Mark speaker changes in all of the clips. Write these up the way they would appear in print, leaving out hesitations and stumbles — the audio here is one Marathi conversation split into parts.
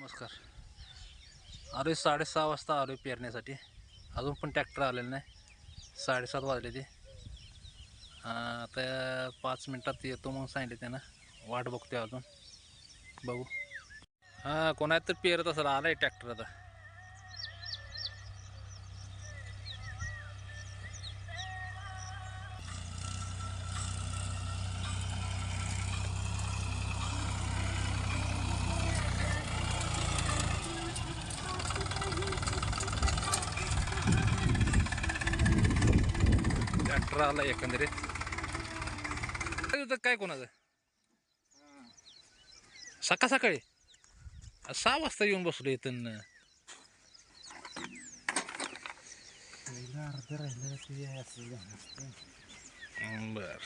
Speaker 1: नमस्कार. अरे 6:30 वाजता आलो पेरण्यासाठी. अजून पण ट्रॅक्टर आलेला नाही. 7:30 वाजले ते. आता 5 मिनटात येतो म्हणून सांगितले त्यानं. वाट बघतोय अजून. बघू. कोणात तर पेरत असेल. आलाय ट्रॅक्टर आता. ट्रॅक्टर आला एकंदरीत. काय कोणाचं सकाळी 6 वाजता येऊन बसलो इथं. बर.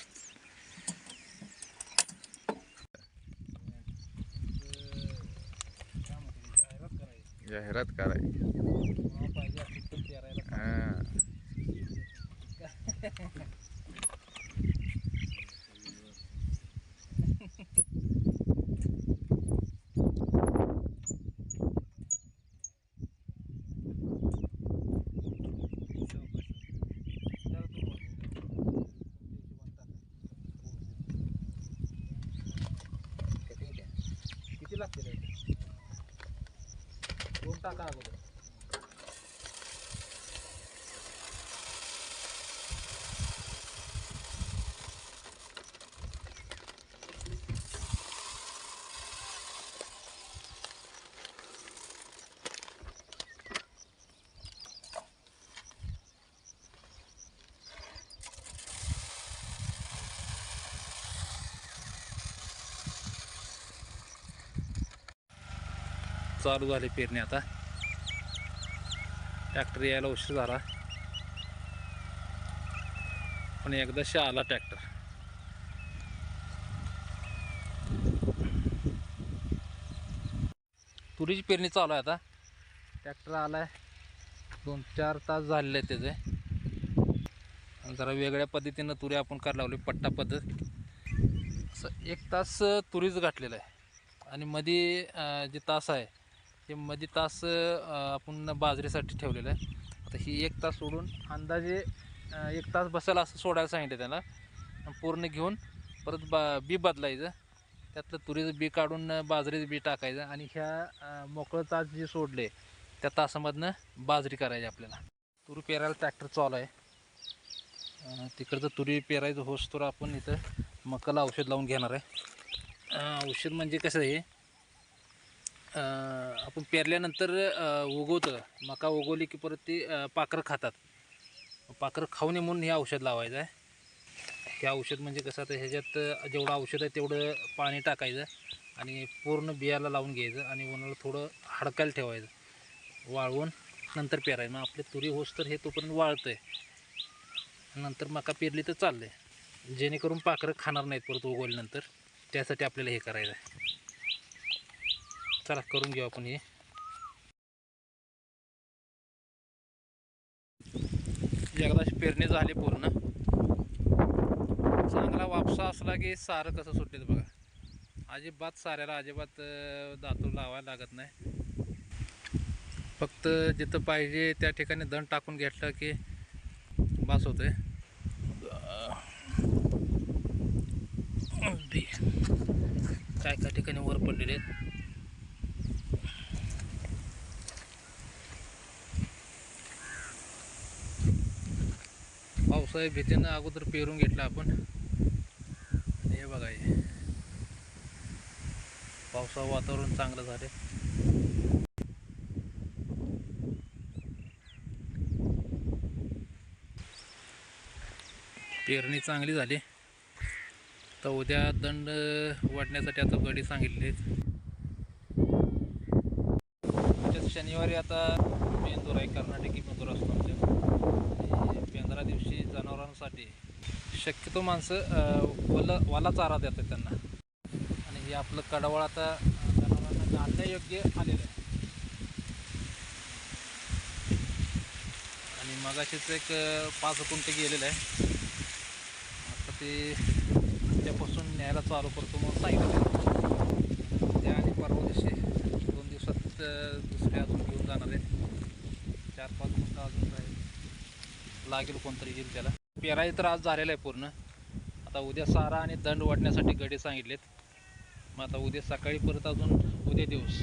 Speaker 2: जाहिरात करायची.
Speaker 1: किती लागते? 2 टाका अगोदर. चालू झाली पेरणी आता. ट्रॅक्टर यायला उशीर झाला, पण एकदाशी आला ट्रॅक्टर. तुरीची पेरणी चालू आहे आता. ट्रॅक्टर आलाय. 2-4 तास झालेले आहेत त्याचे. जरा वेगळ्या पद्धतीनं तुरी आपण करायला लागलो. पट्टा पद्धत. असं 1 तास तुरीच घातलेलं आहे आणि मध्ये जे तास आहे ते मध्ये तास आपण बाजरीसाठी ठेवलेलं आहे. आता ही 1 तास सोडून अंदाजे 1 तास बसायला असं सोडायला सांगितलं त्याला. पूर्ण घेऊन परत बी बदलायचं. त्यातलं तुरीचं बी काढून बाजरीचं बी टाकायचं आणि ह्या मोकळं तास जे सोडले त्या तासामधनं बाजरी करायची आपल्याला. तुरी पेरायला ट्रॅक्टर चालू आहे. तिकडचं तुरी पेरायचं होस तर आपण इथं मकाला औषध लावून घेणार आहे. औषध म्हणजे कसं आहे, आपण पेरल्यानंतर उगवतं. मका उगवली की परत ती पाखरं खातात. पाखरं खाऊ नये म्हणून हे औषध लावायचं आहे. हे औषध म्हणजे कसं, आता ह्याच्यात जेवढं औषध आहे तेवढं पाणी टाकायचं आणि पूर्ण बियाला लावून घ्यायचं आणि उन्हाळा थोडं हडकायला ठेवायचं. वाळवून नंतर पेरायचं. मग आपले तुरी होस तर हे तोपर्यंत वाळतं आहे. नंतर मका पेरली तर चाललं आहे, जेणेकरून पाखरं खाणार नाहीत परत उगवल्यानंतर. त्यासाठी आपल्याला हे करायचं आहे. चला करून घेऊ आपण हे. एकदाची पेरणी झाली पूर्ण. चांगला वापसा असला की सारं कसं सुटते बघा. अजिबात साऱ्याला अजिबात दातूर लावायला लागत नाही. फक्त जिथं पाहिजे त्या ठिकाणी दण टाकून घेतलं की बास होतंय. काय काय ठिकाणी वर पडलेले आहेत. पावसाळ्या भीतीनं अगोदर पेरून घेतलं आपण. हे बघा, हे पावसाळं वातावरण चांगलं झाले. पेरणी चांगली झाली. तर उद्या दंड वाढण्यासाठी आता गडी सांगितले. शनिवारी आता बेंदूर आहे. कर्नाटकी बेंदूर असतो आमच्या. आणि बेंद्रा दिवशी जनावरांसाठी शक्यतो माणसं वाला चारा देतात त्यांना. आणि हे आपलं कडवळ आता जनावरांना घालण्यायोग्य आलेलं आहे. आणि मगाशीच एक 5 कुंटे गेलेलं आहे. आता ते त्यापासून न्यायला चालू करतो म्हणून सांगितलं. त्या आणि परवा दिवशी 2 दिवसात दुसरे अजून घेऊन जाणार आहेत. 4-5 गुंठ अजून राहील, लागेल कोणतरी येईल त्याला. पेराई तर आज झालेला आहे पूर्ण. आता उद्या सारा आणि दंड वाढण्यासाठी गडे सांगितलेत. मग आता उद्या सकाळी परत अजून उद्या दिवस,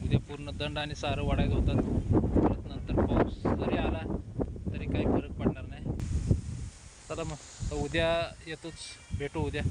Speaker 1: उद्या पूर्ण दंड आणि सारं वाढायचं होतात. परत नंतर पाऊस जरी आला तरी काही फरक पडणार नाही. चला मग उद्या येतोच, भेटू उद्या.